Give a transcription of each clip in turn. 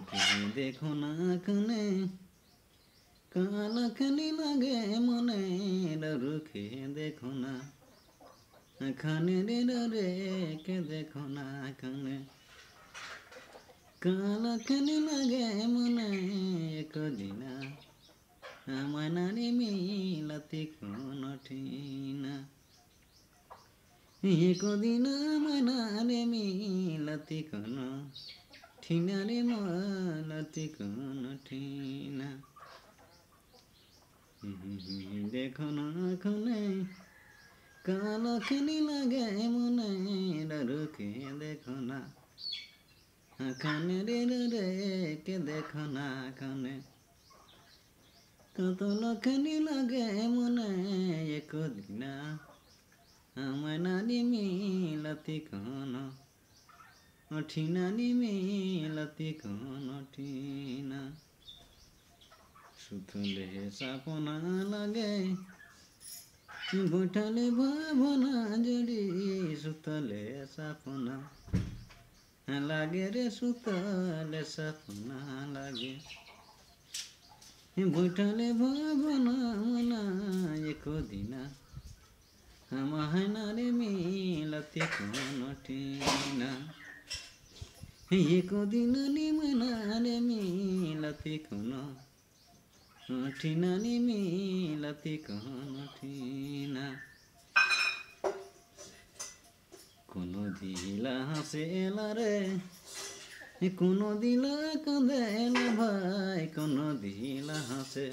रुके देखो ना कने काला खनी लागे मने रुके देखो ना खाने रे के देखो ना कने काला खनी लागे मने एक दिना मनाने मिलती कोनो ठीना एक दिन मनाने मिलती कोनो ठीना रे मिलती कोनो ठीना देखो ना खने काला खनी लागे मने रुके देखो ना खाने रे के देखो ना खाने कत लखनी लागे मने एक दिना मनानी मिलती कोनो ठीनानी मिलती कोनो ठीना सुथले सपना लागे बैठले भावना जड़ी सुतले सपना लागे रे सुतले सपना लागे बैठले भावना मना एक दिना महनारे मिलती कोनो ठीना एक दिन मनारे मिलती कोनो ठीना मिलती कोनो ठीना कोनो दिला हसेला रे कोनो दिला कांदेला भाई कोनो दिला हसे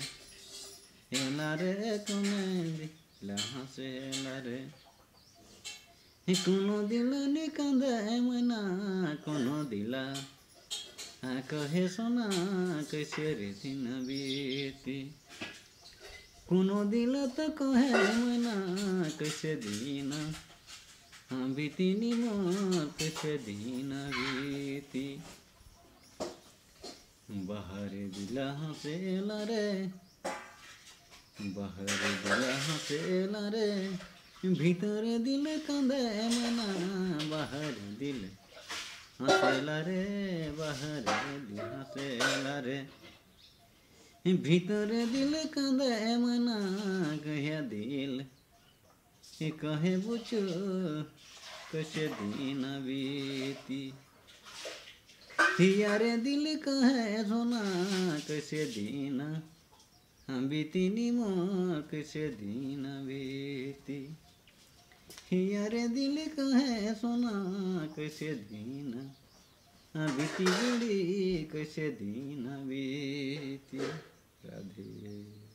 एला रे कोनो दिला हसेला रे कोनो दिला ने कांदे मना कोनो दिला कहे सोना कैसे रे दिन बीती कोनो दिला तो कहे मना कैसे दिन बीती मोर कैसे दिन बीती बाहर दिला हसेला रे बाहर दिला हसेला रे भीतर दिल कांदे मना बाहर दिल हसेला रे बाहर दिल हसेला रे भीतर दिल कांदे मना कहे दिल कहे बुझो कैसे दिन बीती यारे दिल कहे सोना कैसे दिन बीती मोर कैसे दिन बीती यारे दिल कहे सोना कैसे दिन बीती बड़ी कैसे दिन बीती राधे।